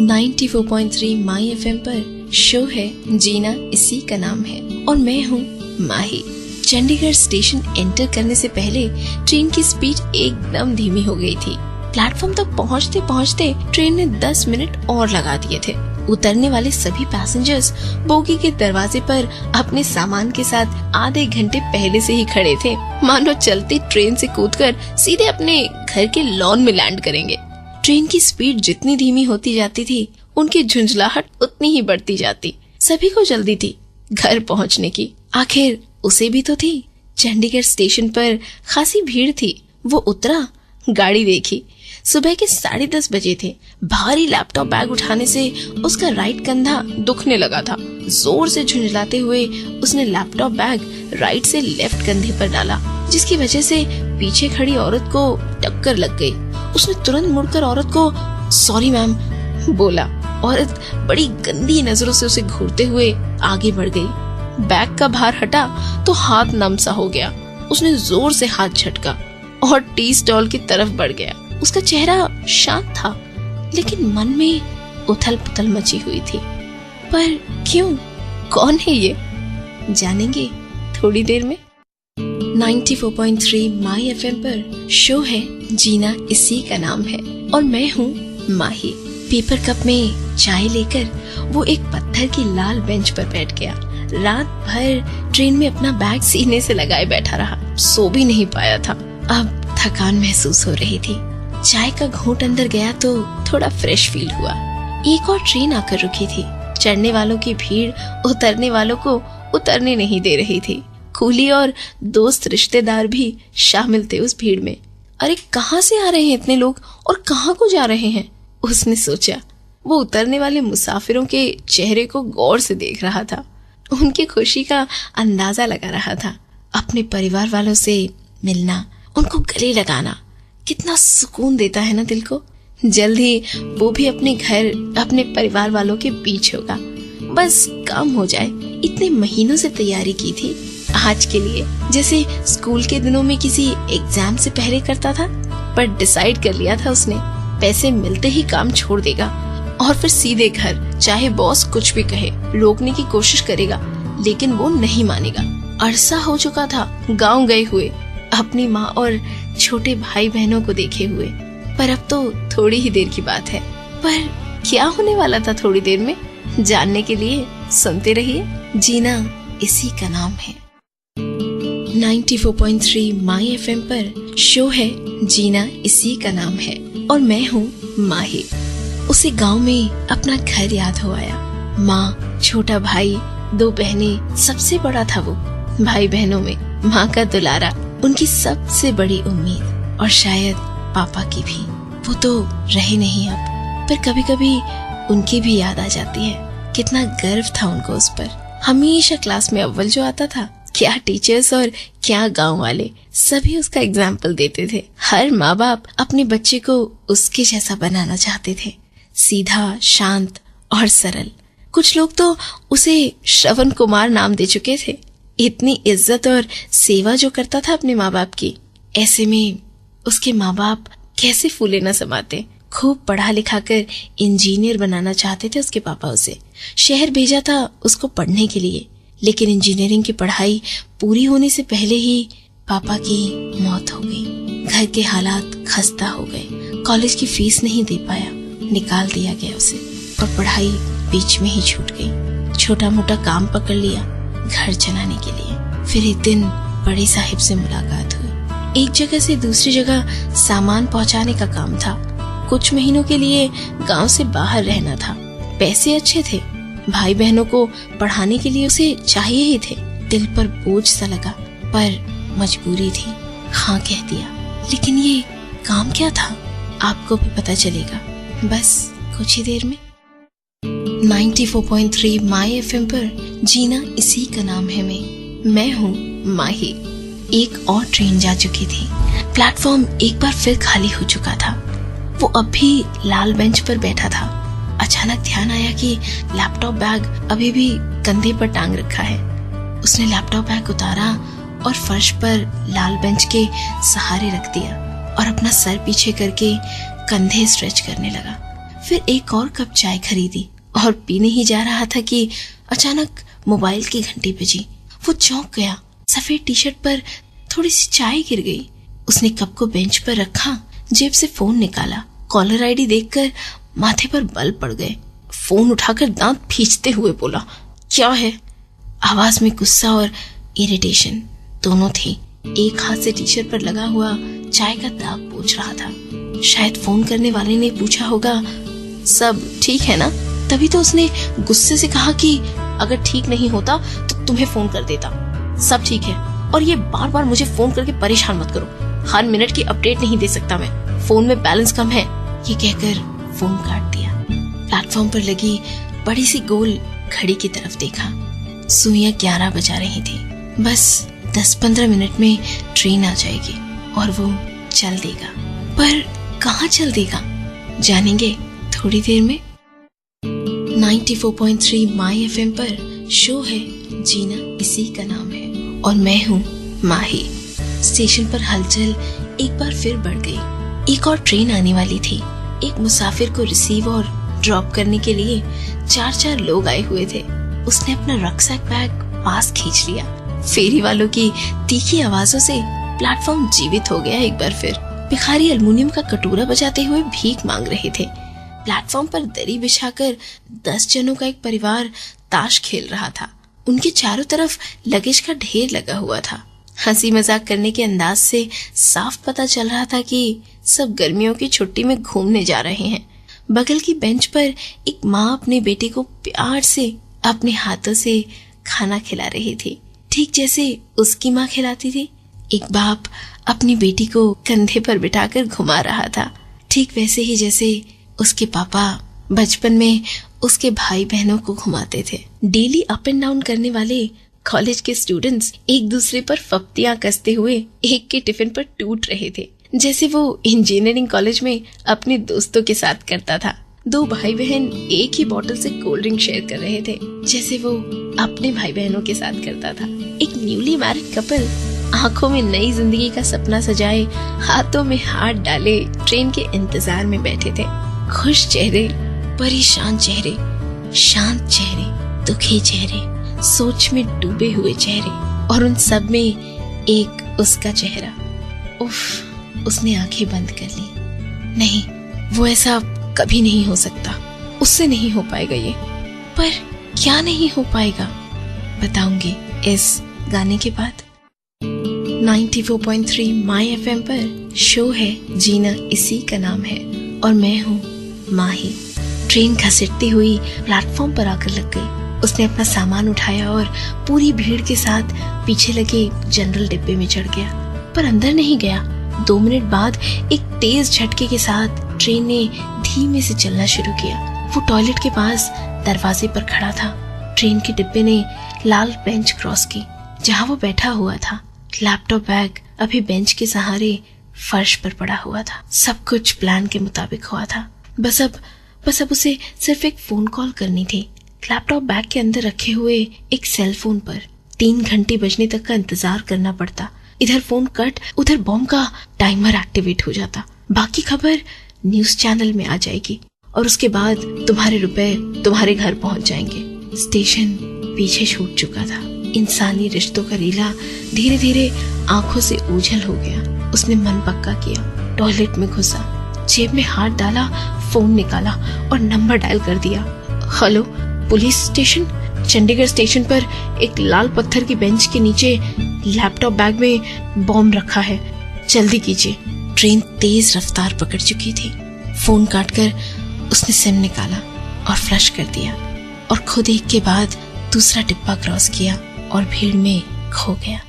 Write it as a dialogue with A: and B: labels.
A: 94.3 माई FM पर show है जीना इसी का नाम है और मैं हूँ माही। चंडीगढ़ स्टेशन एंटर करने से पहले ट्रेन की स्पीड एकदम धीमी हो गई थी। प्लेटफॉर्म तक पहुँचते पहुँचते ट्रेन ने 10 मिनट और लगा दिए थे। उतरने वाले सभी पैसेंजर्स बोगी के दरवाजे पर अपने सामान के साथ आधे घंटे पहले से ही खड़े थे, मानो चलती ट्रेन से कूदकर सीधे अपने घर के लॉन में लैंड करेंगे। ट्रेन की स्पीड जितनी धीमी होती जाती थी, उनकी झुंझलाहट उतनी ही बढ़ती जाती। सभी को जल्दी थी घर पहुंचने की। आखिर उसे भी तो थी। चंडीगढ़ स्टेशन पर खासी भीड़ थी। वो उतरा, गाड़ी देखी। सुबह के 10:30 बजे थे। भारी लैपटॉप बैग उठाने से उसका राइट कंधा दुखने लगा था। जोर से झुंझलाते हुए उसने लैपटॉप बैग राइट से लेफ्ट कंधे पर डाला, जिसकी वजह से पीछे खड़ी औरत को टक्कर लग गई। उसने तुरंत मुड़कर औरत को सॉरी मैम बोला। औरत बड़ी गंदी नजरों से उसे घूरते हुए आगे बढ़ गई। बैग का भार हटा तो हाथ नम सा हो गया। उसने जोर से हाथ झटका और टी स्टॉल की तरफ बढ़ गया। उसका चेहरा शांत था, लेकिन मन में उथल पुथल मची हुई थी। पर क्यों? कौन है ये? जानेंगे थोड़ी देर में। 94.3 माई एफएम पर शो है जीना इसी का नाम है और मैं हूँ माही। पेपर कप में चाय लेकर वो एक पत्थर की लाल बेंच पर बैठ गया। रात भर ट्रेन में अपना बैग सीने से लगाए बैठा रहा। सो भी नहीं पाया था। अब थकान महसूस हो रही थी। चाय का घूंट अंदर गया तो थोड़ा फ्रेश फील हुआ। एक और ट्रेन आकर रुकी थी। चढ़ने वालों की भीड़ उतरने वालों को उतरने नहीं दे रही थी। कूली और दोस्त रिश्तेदार भी शामिल थे उस भीड़ में। अरे कहाँ से आ रहे हैं इतने लोग और कहाँ को जा रहे हैं, उसने सोचा। वो उतरने वाले मुसाफिरों के चेहरे को गौर से देख रहा था। उनकी खुशी का अंदाजा लगा रहा था। अपने परिवार वालों से मिलना, उनको गले लगाना कितना सुकून देता है ना दिल को। जल्द ही वो भी अपने घर, अपने परिवार वालों के बीच होगा। बस काम हो जाए। इतने महीनों से तैयारी की थी आज के लिए, जैसे स्कूल के दिनों में किसी एग्जाम से पहले करता था। पर डिसाइड कर लिया था उसने, पैसे मिलते ही काम छोड़ देगा और फिर सीधे घर। चाहे बॉस कुछ भी कहे, रोकने की कोशिश करेगा, लेकिन वो नहीं मानेगा। अरसा हो चुका था गाँव गए हुए, अपनी माँ और छोटे भाई बहनों को देखे हुए। पर अब तो थोड़ी ही देर की बात है। पर क्या होने वाला था थोड़ी देर में, जानने के लिए सुनते रहिए। जीना इसी का नाम है। 94.3 माई एफएम पर शो है जीना इसी का नाम है और मैं हूँ माही। उसे गांव में अपना घर याद हो आया। माँ, छोटा भाई, 2 बहनें, सबसे बड़ा था वो। भाई बहनों में माँ का दुलारा उनकी सबसे बड़ी उम्मीद, और शायद पापा की भी। वो तो रहे नहीं अब, पर कभी कभी उनकी भी याद आ जाती है। कितना गर्व था उनको उस पर। हमेशा क्लास में अव्वल जो आता था, क्या टीचर्स और क्या गांव वाले, सभी उसका एग्जाम्पल देते थे। हर माँ बाप अपने बच्चे को उसके जैसा बनाना चाहते थे, सीधा, शांत और सरल। कुछ लोग तो उसे श्रवण कुमार नाम दे चुके थे। इतनी इज्जत और सेवा जो करता था अपने माँ बाप की। ऐसे में उसके माँ बाप कैसे फूले न समाते। खूब पढ़ा लिखा कर इंजीनियर बनाना चाहते थे उसके पापा उसे। शहर भेजा था उसको पढ़ने के लिए, लेकिन इंजीनियरिंग की पढ़ाई पूरी होने से पहले ही पापा की मौत हो गई। घर के हालात खस्ता हो गए। कॉलेज की फीस नहीं दे पाया, निकाल दिया गया उसे और पढ़ाई बीच में ही छूट गई। छोटा मोटा काम पकड़ लिया घर चलाने के लिए। फिर एक दिन बड़े साहिब से मुलाकात हुई। एक जगह से दूसरी जगह सामान पहुंचाने का काम था। कुछ महीनों के लिए गांव से बाहर रहना था। पैसे अच्छे थे। भाई बहनों को पढ़ाने के लिए उसे चाहिए ही थे। दिल पर बोझ सा लगा, पर मजबूरी थी। हाँ कह दिया। लेकिन ये काम क्या था, आपको भी पता चलेगा बस कुछ ही देर में। 94.3 माई एफएम पर जीना इसी का नाम है मैं हूँ माही। एक और ट्रेन जा चुकी थी। प्लेटफॉर्म एक बार फिर खाली हो चुका था। वो अब भी लाल बेंच पर बैठा था। अचानक ध्यान आया कि लैपटॉप बैग अभी भी कंधे पर टांग रखा है। उसने लैपटॉप बैग उतारा और फर्श पर लाल बेंच के सहारे रख दिया और अपना सर पीछे करके कंधे स्ट्रेच करने लगा। फिर एक और कप चाय खरीदी और पीने ही जा रहा था कि अचानक मोबाइल की घंटी बजी। वो चौंक गया। सफेद टी शर्ट पर थोड़ी सी चाय गिर गई। उसने कप को बेंच पर रखा, जेब से फोन निकाला। कॉलर आईडी देखकर माथे पर बल पड़ गए। फोन उठाकर दांत खींचते हुए बोला, क्या है? आवाज में गुस्सा और इरिटेशन दोनों थी। एक हाथ से टी शर्ट पर लगा हुआ चाय का दाग पोंछ रहा था। शायद फोन करने वाले ने पूछा होगा, सब ठीक है ना? तभी तो उसने गुस्से से कहा कि अगर ठीक नहीं होता तो तुम्हें फोन कर देता। सब ठीक है, और ये बार बार मुझे फोन करके परेशान मत करो। हर मिनट की अपडेट नहीं दे सकता मैं, फोन में बैलेंस कम है। ये कहकर फोन काट दिया। प्लेटफॉर्म पर लगी बड़ी सी गोल घड़ी की तरफ देखा। सुइयां 11 बजा रही थी। बस 10-15 मिनट में ट्रेन आ जाएगी और वो चल देगा। पर कहाँ चल देगा, जानेंगे थोड़ी देर में। 94.3 माई FM पर शो है जीना इसी का नाम है और मैं हूँ माही। स्टेशन पर हलचल एक बार फिर बढ़ गई। एक और ट्रेन आने वाली थी। एक मुसाफिर को रिसीव और ड्रॉप करने के लिए 4 लोग आए हुए थे। उसने अपना रक्सैक बैग पास खींच लिया। फेरी वालों की तीखी आवाजों से प्लेटफॉर्म जीवित हो गया एक बार फिर। भिखारी एल्युमिनियम का कटोरा बजाते हुए भीख मांग रहे थे। प्लेटफॉर्म पर दरी बिछाकर 10 जनों का एक परिवार ताश खेल रहा था। उनके चारों तरफ लगेज का ढेर लगा हुआ था। हंसी मजाक करने के अंदाज से साफ पता चल रहा था कि सब गर्मियों की छुट्टी में घूमने जा रहे हैं। बगल की बेंच पर एक माँ अपने बेटे को प्यार से अपने हाथों से खाना खिला रही थी, ठीक जैसे उसकी माँ खिलाती थी। एक बाप अपनी बेटी को कंधे पर बिठाकर घुमा रहा था, ठीक वैसे ही जैसे उसके पापा बचपन में उसके भाई बहनों को घुमाते थे। डेली अप एंड डाउन करने वाले कॉलेज के स्टूडेंट्स एक दूसरे पर फप्तियां कसते हुए एक के टिफिन पर टूट रहे थे, जैसे वो इंजीनियरिंग कॉलेज में अपने दोस्तों के साथ करता था। 2 भाई बहन एक ही बोतल से कोल्ड ड्रिंक शेयर कर रहे थे, जैसे वो अपने भाई बहनों के साथ करता था। एक न्यूली मैरिड कपल आंखों में नई जिंदगी का सपना सजाए, हाथों में हाथ डाले ट्रेन के इंतजार में बैठे थे। खुश चेहरे, परेशान चेहरे, शांत चेहरे, दुखी चेहरे, सोच में डूबे हुए चेहरे, और उन सब में एक उसका चेहरा। उफ, उसने आंखें बंद कर ली। नहीं, वो ऐसा कभी नहीं हो सकता, उससे नहीं हो पाएगा ये। पर क्या नहीं हो पाएगा, बताऊंगी इस गाने के बाद। 94.3 माई FM पर शो है जीना इसी का नाम है और मैं हूँ माही। ट्रेन घसीटती हुई प्लेटफॉर्म पर आकर लग गई। उसने अपना सामान उठाया और पूरी भीड़ के साथ पीछे लगे जनरल डिब्बे में चढ़ गया, पर अंदर नहीं गया। 2 मिनट बाद एक तेज झटके के साथ ट्रेन ने धीमे से चलना शुरू किया। वो टॉयलेट के पास दरवाजे पर खड़ा था। ट्रेन के डिब्बे ने लाल बेंच क्रॉस की जहां वो बैठा हुआ था। लैपटॉप बैग अभी बेंच के सहारे फर्श पर पड़ा हुआ था। सब कुछ प्लान के मुताबिक हुआ था। बस अब उसे सिर्फ एक फोन कॉल करनी थी। लैपटॉप बैग के अंदर रखे हुए एक सेल फोन पर 3 घंटे बजने तक का इंतजार करना पड़ता। इधर फोन कट, उधर बॉम्ब का टाइमर एक्टिवेट हो जाता। बाकी खबर न्यूज चैनल में आ जाएगी और उसके बाद तुम्हारे रुपए तुम्हारे घर पहुंच जाएंगे। स्टेशन पीछे छूट चुका था। इंसानी रिश्तों का रीला धीरे धीरे आंखों से ओझल हो गया। उसने मन पक्का किया, टॉयलेट में घुसा, जेब में हाथ डाला, फोन निकाला और नंबर डायल कर दिया। Hello, police station. Chandigarh station पर एक लाल पत्थर की बेंच के नीचे लैपटॉप बैग में बॉम्ब रखा है, जल्दी कीजिए। ट्रेन तेज रफ्तार पकड़ चुकी थी। फोन काटकर उसने सिम निकाला और फ्लश कर दिया और खुद एक के बाद दूसरा डिब्बा क्रॉस किया और भीड़ में खो गया।